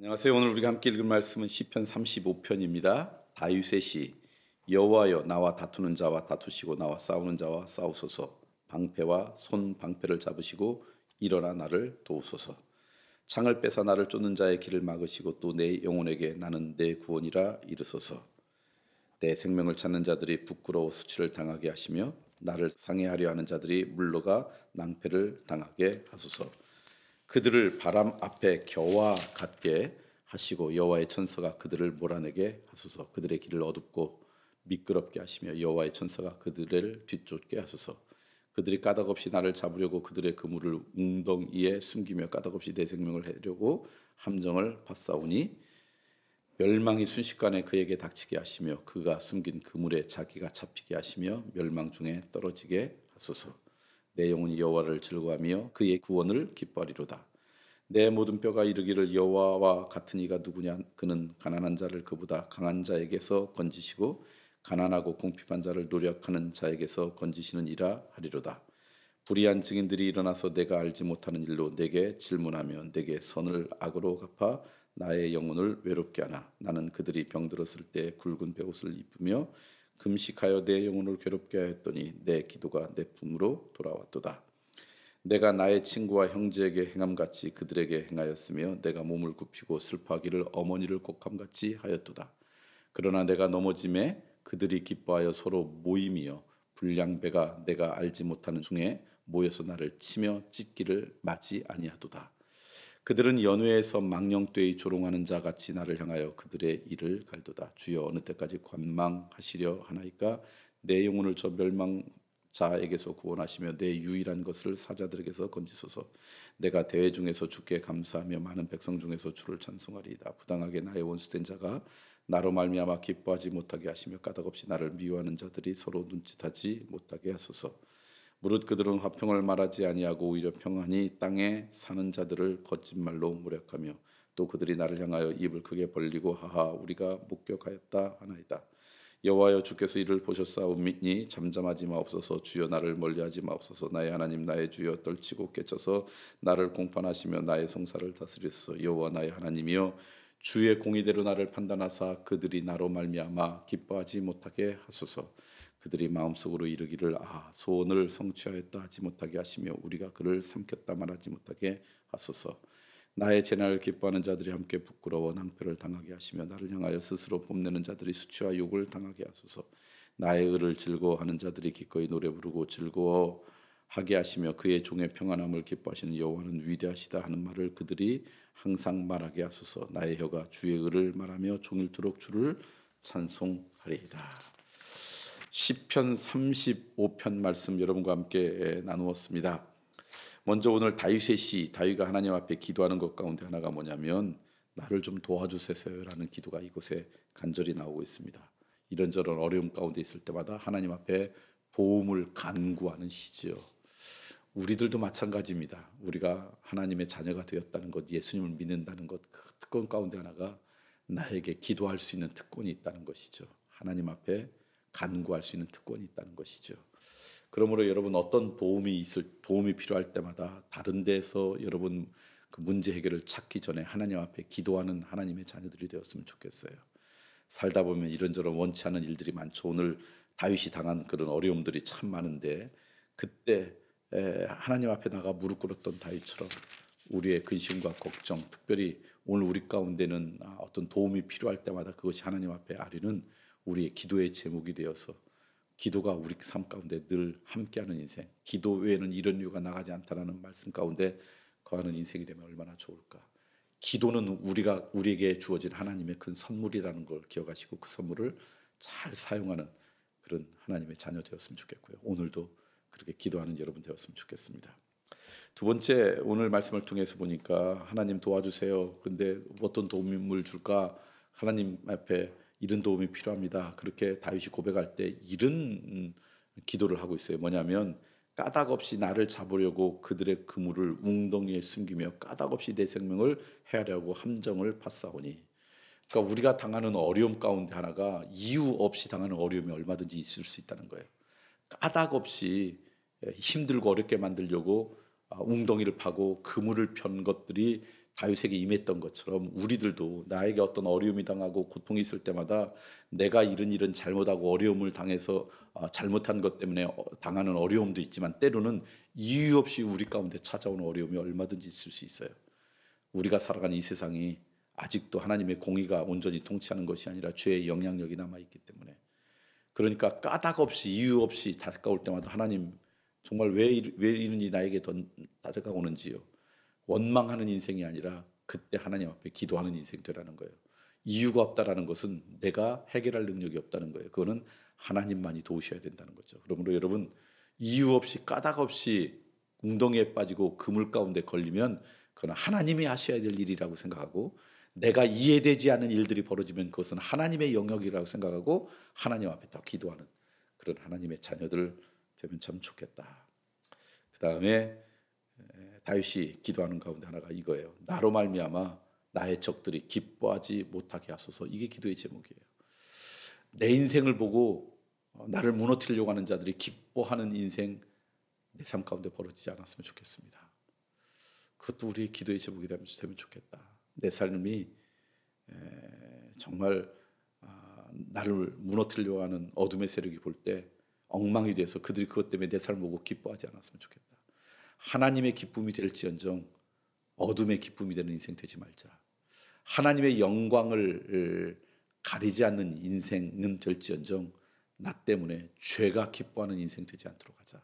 안녕하세요. 오늘 우리가 함께 읽을 말씀은 시편 35편입니다. 다윗의 시. 여호와여, 나와 다투는 자와 다투시고 나와 싸우는 자와 싸우소서. 방패와 손 방패를 잡으시고 일어나 나를 도우소서. 창을 빼사 나를 쫓는 자의 길을 막으시고 또 내 영혼에게 나는 내 구원이라 이르소서. 내 생명을 찾는 자들이 부끄러워 수치를 당하게 하시며 나를 상해하려 하는 자들이 물러가 낭패를 당하게 하소서. 그들을 바람 앞에 겨와 같게 하시고 여호와의 천사가 그들을 몰아내게 하소서. 그들의 길을 어둡고 미끄럽게 하시며 여호와의 천사가 그들을 뒤쫓게 하소서. 그들이 까닭없이 나를 잡으려고 그들의 그물을 웅덩이에 숨기며 까닭없이 내 생명을 해려고 함정을 받사오니 멸망이 순식간에 그에게 닥치게 하시며 그가 숨긴 그물에 자기가 잡히게 하시며 멸망 중에 떨어지게 하소서. 내 영혼이 여호와를 즐거워하며 그의 구원을 기뻐하리로다. 내 모든 뼈가 이르기를 여호와와 같은 이가 누구냐. 그는 가난한 자를 그보다 강한 자에게서 건지시고 가난하고 궁핍한 자를 노력하는 자에게서 건지시는 이라 하리로다. 불의한 증인들이 일어나서 내가 알지 못하는 일로 내게 질문하며 내게 선을 악으로 갚아 나의 영혼을 외롭게 하나. 나는 그들이 병들었을 때 굵은 베옷을 입으며 금식하여 내 영혼을 괴롭게 하였더니 내 기도가 내 품으로 돌아왔도다. 내가 나의 친구와 형제에게 행함같이 그들에게 행하였으며 내가 몸을 굽히고 슬퍼하기를 어머니를 곡함같이 하였도다. 그러나 내가 넘어짐에 그들이 기뻐하여 서로 모임이여 불량배가 내가 알지 못하는 중에 모여서 나를 치며 찢기를 마지 아니하도다. 그들은 연회에서 망령되이 조롱하는 자 같이 나를 향하여 그들의 이를 갈도다. 주여, 어느 때까지 관망하시려 하나이까. 내 영혼을 저 멸망자에게서 구원하시며 내 유일한 것을 사자들에게서 건지소서. 내가 대회 중에서 주께 감사하며 많은 백성 중에서 주를 찬송하리이다. 부당하게 나의 원수된 자가 나로 말미암아 기뻐하지 못하게 하시며 까닭없이 나를 미워하는 자들이 서로 눈짓하지 못하게 하소서. 무릇 그들은 화평을 말하지 아니하고 오히려 평안히 땅에 사는 자들을 거짓말로 무력하며 또 그들이 나를 향하여 입을 크게 벌리고 하하 우리가 목격하였다 하나이다. 여호와여, 주께서 이를 보셨사오니 잠잠하지 마옵소서. 주여, 나를 멀리하지 마옵소서. 나의 하나님 나의 주여, 떨치고 깨쳐서 나를 공판하시며 나의 성사를 다스리소서. 여호와 나의 하나님이여, 주의 공의대로 나를 판단하사 그들이 나로 말미암아 기뻐하지 못하게 하소서. 그들이 마음속으로 이르기를 소원을 성취하였다 하지 못하게 하시며 우리가 그를 삼켰다 말하지 못하게 하소서. 나의 재난을 기뻐하는 자들이 함께 부끄러워 낭패를 당하게 하시며 나를 향하여 스스로 뽐내는 자들이 수치와 욕을 당하게 하소서. 나의 의를 즐거워하는 자들이 기꺼이 노래 부르고 즐거워하게 하시며 그의 종의 평안함을 기뻐하시는 여호와는 위대하시다 하는 말을 그들이 항상 말하게 하소서. 나의 혀가 주의 의를 말하며 종일토록 주를 찬송하리이다. 시편 35편 말씀 여러분과 함께 나누었습니다. 먼저 오늘 다윗의 시, 다윗가 하나님 앞에 기도하는 것 가운데 하나가 뭐냐면 나를 좀 도와주세요라는 기도가 이곳에 간절히 나오고 있습니다. 이런저런 어려움 가운데 있을 때마다 하나님 앞에 도움을 간구하는 시죠. 우리들도 마찬가지입니다. 우리가 하나님의 자녀가 되었다는 것, 예수님을 믿는다는 것, 그 특권 가운데 하나가 나에게 기도할 수 있는 특권이 있다는 것이죠. 하나님 앞에 간구할 수 있는 특권이 있다는 것이죠. 그러므로 여러분 어떤 도움이 필요할 때마다 다른 데서 여러분 그 문제 해결을 찾기 전에 하나님 앞에 기도하는 하나님의 자녀들이 되었으면 좋겠어요. 살다 보면 이런저런 원치 않은 일들이 많죠. 오늘 다윗이 당한 그런 어려움들이 참 많은데 그때 하나님 앞에 나가 무릎 꿇었던 다윗처럼 우리의 근심과 걱정, 특별히 오늘 우리 가운데는 어떤 도움이 필요할 때마다 그것이 하나님 앞에 아뢰는 우리의 기도의 제목이 되어서 기도가 우리 삶 가운데 늘 함께하는 인생, 기도 외에는 이런 이유가 나가지 않다라는 말씀 가운데 거하는 인생이 되면 얼마나 좋을까. 기도는 우리에게 주어진 하나님의 큰 선물이라는 걸 기억하시고 그 선물을 잘 사용하는 그런 하나님의 자녀 되었으면 좋겠고요. 오늘도 그렇게 기도하는 여러분 되었으면 좋겠습니다. 두 번째, 오늘 말씀을 통해서 보니까 하나님 도와주세요. 근데 어떤 도움을 줄까? 하나님 앞에 이런 도움이 필요합니다. 그렇게 다윗이 고백할 때 이런 기도를 하고 있어요. 뭐냐면 까닭없이 나를 잡으려고 그들의 그물을 웅덩이에 숨기며 까닭없이 내 생명을 해하려고 함정을 받사오니. 그러니까 우리가 당하는 어려움 가운데 하나가 이유 없이 당하는 어려움이 얼마든지 있을 수 있다는 거예요. 까닭없이 힘들고 어렵게 만들려고 웅덩이를 파고 그물을 편 것들이 다윗에게 임했던 것처럼 우리들도 나에게 어떤 어려움이 당하고 고통이 있을 때마다 내가 이런 일은 잘못하고 어려움을 당해서 잘못한 것 때문에 당하는 어려움도 있지만 때로는 이유 없이 우리 가운데 찾아오는 어려움이 얼마든지 있을 수 있어요. 우리가 살아가는 이 세상이 아직도 하나님의 공의가 온전히 통치하는 것이 아니라 죄의 영향력이 남아있기 때문에 그러니까 까닭 없이 이유 없이 다가올 때마다 하나님 정말 왜 이런 일이 나에게 다가오는지요. 원망하는 인생이 아니라 그때 하나님 앞에 기도하는 인생 되라는 거예요. 이유가 없다라는 것은 내가 해결할 능력이 없다는 거예요. 그거는 하나님만이 도우셔야 된다는 거죠. 그러므로 여러분 이유 없이 까닭 없이 웅덩이에 빠지고 그물 가운데 걸리면 그건 하나님이 하셔야 될 일이라고 생각하고 내가 이해되지 않는 일들이 벌어지면 그것은 하나님의 영역이라고 생각하고 하나님 앞에 더 기도하는 그런 하나님의 자녀들 되면 참 좋겠다. 그 다음에 다윗이 기도하는 가운데 하나가 이거예요. 나로 말미암아 나의 적들이 기뻐하지 못하게 하소서. 이게 기도의 제목이에요. 내 인생을 보고 나를 무너뜨리려고 하는 자들이 기뻐하는 인생 내 삶 가운데 벌어지지 않았으면 좋겠습니다. 그것도 우리의 기도의 제목이 되면 좋겠다. 내 삶이 정말 나를 무너뜨리려고 하는 어둠의 세력이 볼 때 엉망이 돼서 그들이 그것 때문에 내 삶을 보고 기뻐하지 않았으면 좋겠다. 하나님의 기쁨이 될지언정 어둠의 기쁨이 되는 인생 되지 말자. 하나님의 영광을 가리지 않는 인생은 될지언정 나 때문에 죄가 기뻐하는 인생 되지 않도록 하자.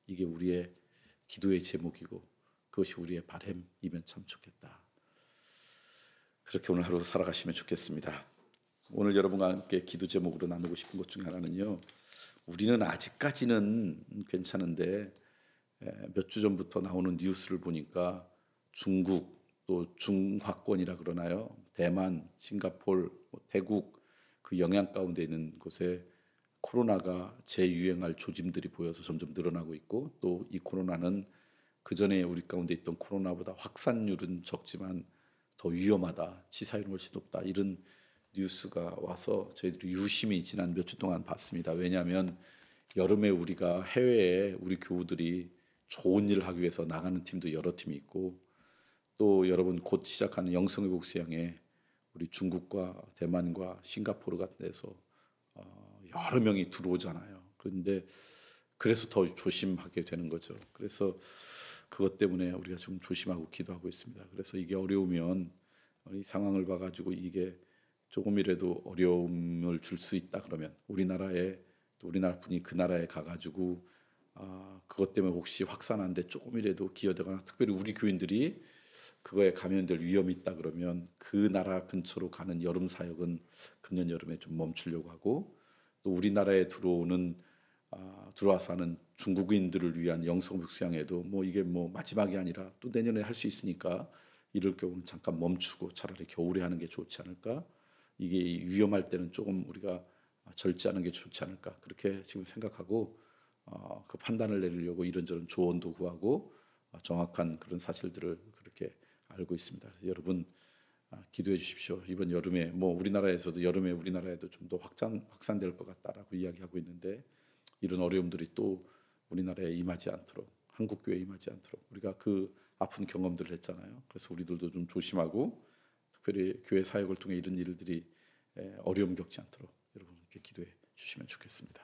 이게 우리의 기도의 제목이고 그것이 우리의 바람이면 참 좋겠다. 그렇게 오늘 하루 살아가시면 좋겠습니다. 오늘 여러분과 함께 기도 제목으로 나누고 싶은 것 중에 하나는요. 우리는 아직까지는 괜찮은데 몇 주 전부터 나오는 뉴스를 보니까 중국 또 중화권이라 그러나요? 대만, 싱가포르, 태국 그 영향 가운데 있는 곳에 코로나가 재유행할 조짐들이 보여서 점점 늘어나고 있고 또 이 코로나는 그 전에 우리 가운데 있던 코로나보다 확산률은 적지만 더 위험하다, 치사율은 훨씬 높다 이런 뉴스가 와서 저희들이 유심히 지난 몇 주 동안 봤습니다. 왜냐하면 여름에 우리가 해외에 우리 교우들이 좋은 일을 하기 위해서 나가는 팀도 여러 팀이 있고 또 여러분 곧 시작하는 영성회복 수양에 우리 중국과 대만과 싱가포르 같은 데서 여러 명이 들어오잖아요. 그런데 그래서 더 조심하게 되는 거죠. 그래서 그것 때문에 우리가 좀 조심하고 기도하고 있습니다. 그래서 이게 어려우면 이 상황을 봐가지고 이게 조금이라도 어려움을 줄 수 있다 그러면 우리나라에 또 우리나라 분이 그 나라에 가가지고 그것 때문에 혹시 확산하는데 조금이라도 기여되거나 특별히 우리 교인들이 그거에 감염될 위험이 있다 그러면 그 나라 근처로 가는 여름 사역은 금년 여름에 좀 멈추려고 하고 또 우리나라에 들어와서 하는 중국인들을 위한 영성 육상에도 뭐 이게 뭐 마지막이 아니라 또 내년에 할 수 있으니까 이럴 경우는 잠깐 멈추고 차라리 겨울에 하는 게 좋지 않을까? 이게 위험할 때는 조금 우리가 절제하는 게 좋지 않을까? 그렇게 지금 생각하고 그 판단을 내리려고 이런저런 조언도 구하고 정확한 그런 사실들을 그렇게 알고 있습니다. 그래서 여러분 기도해 주십시오. 이번 여름에 뭐 우리나라에서도 여름에 우리나라에도 좀 더 확산될 것 같다라고 이야기하고 있는데 이런 어려움들이 또 우리나라에 임하지 않도록 한국 교회에 임하지 않도록 우리가 그 아픈 경험들을 했잖아요. 그래서 우리들도 좀 조심하고 특별히 교회 사역을 통해 이런 일들이 어려움 겪지 않도록 여러분 이렇게 기도해 주시면 좋겠습니다.